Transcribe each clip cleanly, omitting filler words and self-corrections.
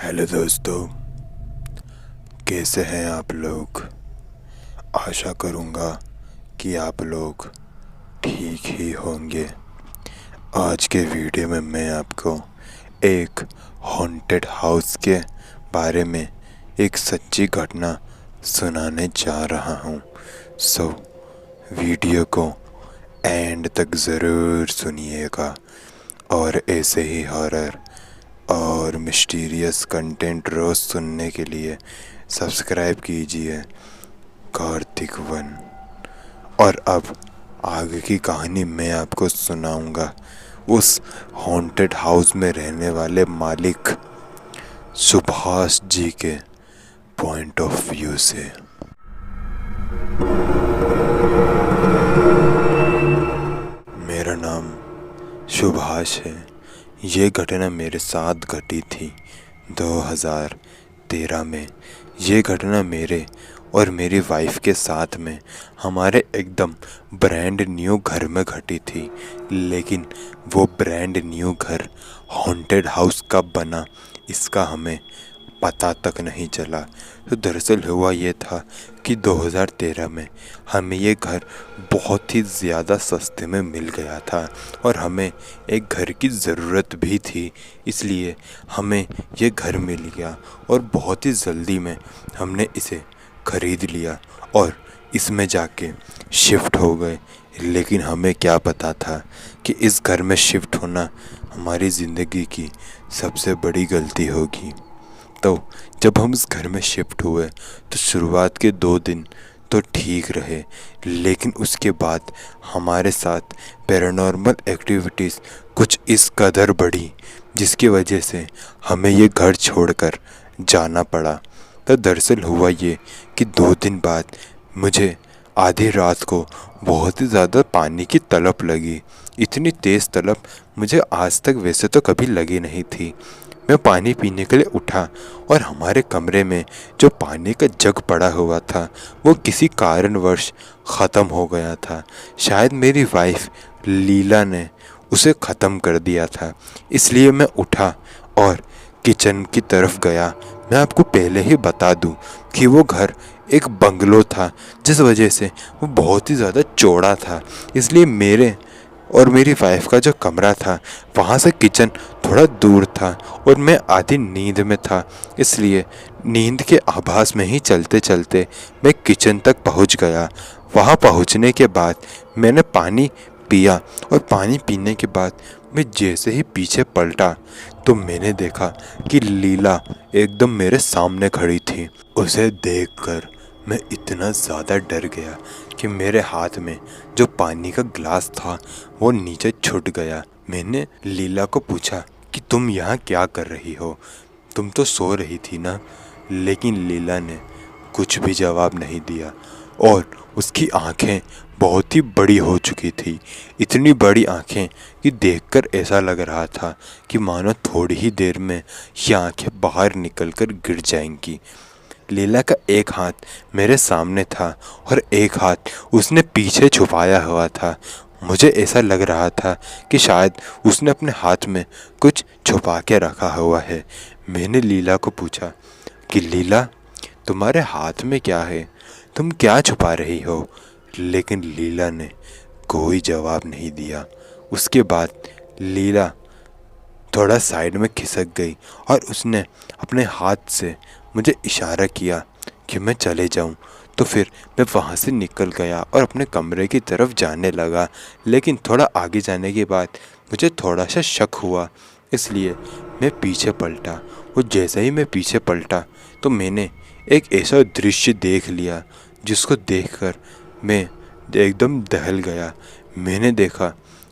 Hello दोस्तों, कैसे हैं आप लोग। आशा करूँगा कि आप लोग ठीक ही होंगे। आज के वीडियो में मैं आपको एक हॉन्टेड हाउस के बारे में एक सच्ची घटना सुनाने जा रहा हूँ। सो वीडियो को एंड तक ज़रूर सुनिएगा और ऐसे ही हॉरर और मिस्टीरियस कंटेंट रोज़ सुनने के लिए सब्सक्राइब कीजिए कार्तिक वन। और अब आगे की कहानी मैं आपको सुनाऊंगा उस हॉन्टेड हाउस में रहने वाले मालिक सुभाष जी के पॉइंट ऑफ व्यू से। मेरा नाम सुभाष है। ये घटना मेरे साथ घटी थी 2013 में। ये घटना मेरे और मेरी वाइफ के साथ में हमारे एकदम ब्रांड न्यू घर में घटी थी। लेकिन वो ब्रांड न्यू घर हॉन्टेड हाउस कब बना इसका हमें पता तक नहीं चला। तो दरअसल हुआ ये था कि 2013 में हमें ये घर बहुत ही ज़्यादा सस्ते में मिल गया था और हमें एक घर की ज़रूरत भी थी, इसलिए हमें ये घर मिल गया और बहुत ही जल्दी में हमने इसे ख़रीद लिया और इसमें जाके शिफ्ट हो गए। लेकिन हमें क्या पता था कि इस घर में शिफ्ट होना हमारी ज़िंदगी की सबसे बड़ी गलती होगी। तो जब हम इस घर में शिफ्ट हुए तो शुरुआत के 2 दिन तो ठीक रहे, लेकिन उसके बाद हमारे साथ पैरानॉर्मल एक्टिविटीज़ कुछ इस कदर बढ़ी जिसकी वजह से हमें ये घर छोड़कर जाना पड़ा। तो दरअसल हुआ ये कि 2 दिन बाद मुझे आधी रात को बहुत ही ज़्यादा पानी की तलब लगी। इतनी तेज़ तलब मुझे आज तक वैसे तो कभी लगी नहीं थी। मैं पानी पीने के लिए उठा और हमारे कमरे में जो पानी का जग पड़ा हुआ था वो किसी कारणवश ख़त्म हो गया था। शायद मेरी वाइफ लीला ने उसे ख़त्म कर दिया था। इसलिए मैं उठा और किचन की तरफ गया। मैं आपको पहले ही बता दूं कि वो घर एक बंगलो था, जिस वजह से वो बहुत ही ज़्यादा चौड़ा था। इसलिए मेरे और मेरी वाइफ का जो कमरा था वहाँ से किचन थोड़ा दूर था और मैं आधी नींद में था। इसलिए नींद के आभास में ही चलते चलते मैं किचन तक पहुँच गया। वहाँ पहुँचने के बाद मैंने पानी पिया और पानी पीने के बाद मैं जैसे ही पीछे पलटा तो मैंने देखा कि लीला एकदम मेरे सामने खड़ी थी। उसे देखकर मैं इतना ज़्यादा डर गया कि मेरे हाथ में जो पानी का गिलास था वो नीचे छूट गया। मैंने लीला को पूछा कि तुम यहाँ क्या कर रही हो, तुम तो सो रही थी ना। लेकिन लीला ने कुछ भी जवाब नहीं दिया और उसकी आंखें बहुत ही बड़ी हो चुकी थी। इतनी बड़ी आंखें कि देखकर ऐसा लग रहा था कि मानो थोड़ी ही देर में ये आंखें बाहर निकलकर गिर जाएंगी। लीला का एक हाथ मेरे सामने था और एक हाथ उसने पीछे छुपाया हुआ था। मुझे ऐसा लग रहा था कि शायद उसने अपने हाथ में कुछ छुपा के रखा हुआ है। मैंने लीला को पूछा कि लीला, तुम्हारे हाथ में क्या है, तुम क्या छुपा रही हो। लेकिन लीला ने कोई जवाब नहीं दिया। उसके बाद लीला थोड़ा साइड में खिसक गई और उसने अपने हाथ से मुझे इशारा किया कि मैं चले जाऊं। तो फिर मैं वहाँ से निकल गया और अपने कमरे की तरफ जाने लगा। लेकिन थोड़ा आगे जाने के बाद मुझे थोड़ा सा शक हुआ, इसलिए मैं पीछे पलटा। और जैसे ही मैं पीछे पलटा तो मैंने एक ऐसा दृश्य देख लिया जिसको देखकर मैं एकदम दहल गया। मैंने देखा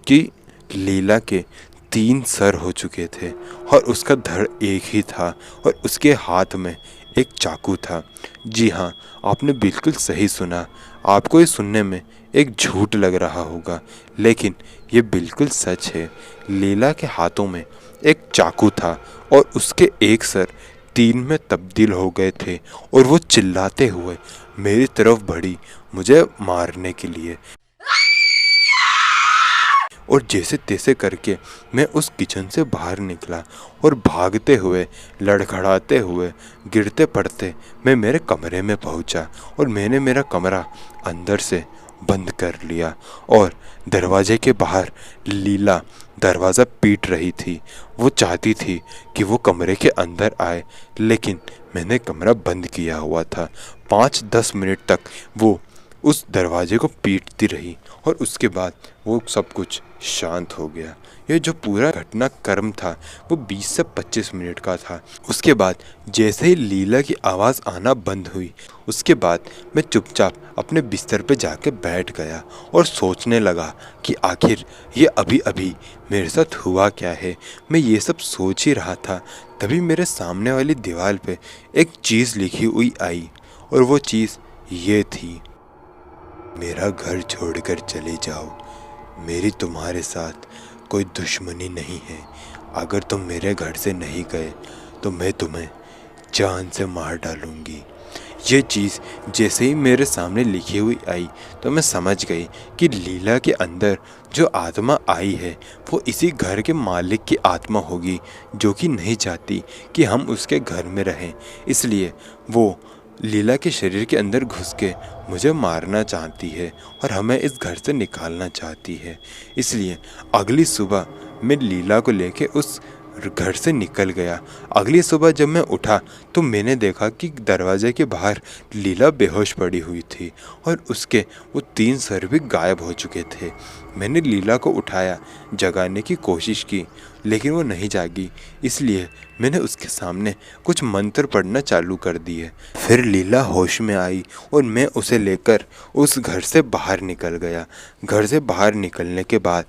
कि लीला के 3 सर हो चुके थे और उसका धड़ एक ही था और उसके हाथ में एक चाकू था। जी हाँ, आपने बिल्कुल सही सुना। आपको ये सुनने में एक झूठ लग रहा होगा, लेकिन ये बिल्कुल सच है। लीला के हाथों में एक चाकू था और उसके एक सर 3 में तब्दील हो गए थे और वो चिल्लाते हुए मेरी तरफ बढ़ी मुझे मारने के लिए। और जैसे तैसे करके मैं उस किचन से बाहर निकला और भागते हुए, लड़खड़ाते हुए, गिरते पड़ते मैं मेरे कमरे में पहुंचा और मैंने मेरा कमरा अंदर से बंद कर लिया। और दरवाजे के बाहर लीला दरवाज़ा पीट रही थी। वो चाहती थी कि वो कमरे के अंदर आए, लेकिन मैंने कमरा बंद किया हुआ था। 5-10 मिनट तक वो उस दरवाजे को पीटती रही और उसके बाद वो सब कुछ शांत हो गया। ये जो पूरा घटनाक्रम था वो 20 से 25 मिनट का था। उसके बाद जैसे ही लीला की आवाज़ आना बंद हुई, उसके बाद मैं चुपचाप अपने बिस्तर पे जाके बैठ गया और सोचने लगा कि आखिर ये अभी अभी मेरे साथ हुआ क्या है। मैं ये सब सोच ही रहा था, तभी मेरे सामने वाली दीवार पे एक चीज़ लिखी हुई आई और वो चीज़ ये थी, मेरा घर छोड़कर चले जाओ, मेरी तुम्हारे साथ कोई दुश्मनी नहीं है। अगर तुम मेरे घर से नहीं गए तो मैं तुम्हें जान से मार डालूंगी। ये चीज़ जैसे ही मेरे सामने लिखी हुई आई तो मैं समझ गई कि लीला के अंदर जो आत्मा आई है वो इसी घर के मालिक की आत्मा होगी, जो कि नहीं चाहती कि हम उसके घर में रहें। इसलिए वो लीला के शरीर के अंदर घुस के मुझे मारना चाहती है और हमें इस घर से निकालना चाहती है। इसलिए अगली सुबह मैं लीला को लेके उस घर से निकल गया। अगली सुबह जब मैं उठा तो मैंने देखा कि दरवाजे के बाहर लीला बेहोश पड़ी हुई थी और उसके वो 3 सर भी गायब हो चुके थे। मैंने लीला को उठाया, जगाने की कोशिश की, लेकिन वो नहीं जागी। इसलिए मैंने उसके सामने कुछ मंत्र पढ़ना चालू कर दिए। फिर लीला होश में आई और मैं उसे लेकर उस घर से बाहर निकल गया। घर से बाहर निकलने के बाद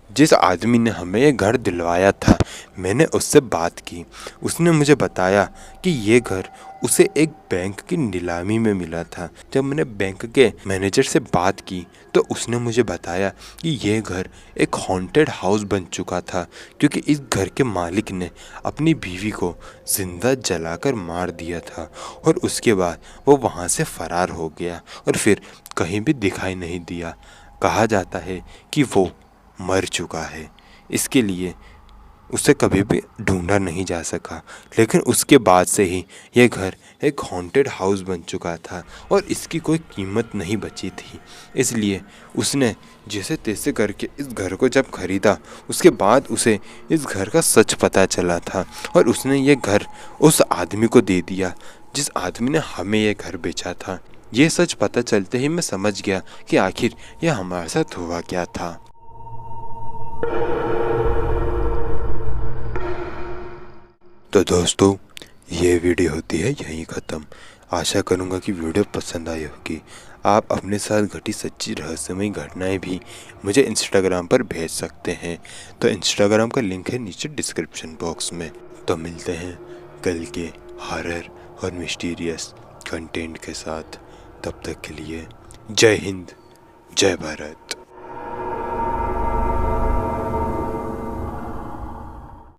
जिस आदमी ने हमें ये घर दिलवाया था, मैंने उससे बात की। उसने मुझे बताया कि ये घर उसे एक बैंक की नीलामी में मिला था। जब मैंने बैंक के मैनेजर से बात की तो उसने मुझे बताया कि ये घर एक हॉन्टेड हाउस बन चुका था, क्योंकि इस घर के मालिक ने अपनी बीवी को जिंदा जलाकर मार दिया था और उसके बाद वो वहाँ से फरार हो गया और फिर कहीं भी दिखाई नहीं दिया। कहा जाता है कि वो मर चुका है, इसके लिए उसे कभी भी ढूंढा नहीं जा सका। लेकिन उसके बाद से ही यह घर एक हॉन्टेड हाउस बन चुका था और इसकी कोई कीमत नहीं बची थी। इसलिए उसने जैसे तैसे करके इस घर को जब खरीदा, उसके बाद उसे इस घर का सच पता चला था और उसने ये घर उस आदमी को दे दिया जिस आदमी ने हमें यह घर बेचा था। ये सच पता चलते ही मैं समझ गया कि आखिर यह हमारे साथ हुआ क्या था। तो दोस्तों, ये वीडियो होती है यहीं ख़त्म। आशा करूँगा कि वीडियो पसंद आई होगी। आप अपने साथ घटी सच्ची रहस्यमयी घटनाएं भी मुझे इंस्टाग्राम पर भेज सकते हैं। तो इंस्टाग्राम का लिंक है नीचे डिस्क्रिप्शन बॉक्स में। तो मिलते हैं कल के हॉरर और मिस्टीरियस कंटेंट के साथ। तब तक के लिए जय हिंद, जय भारत।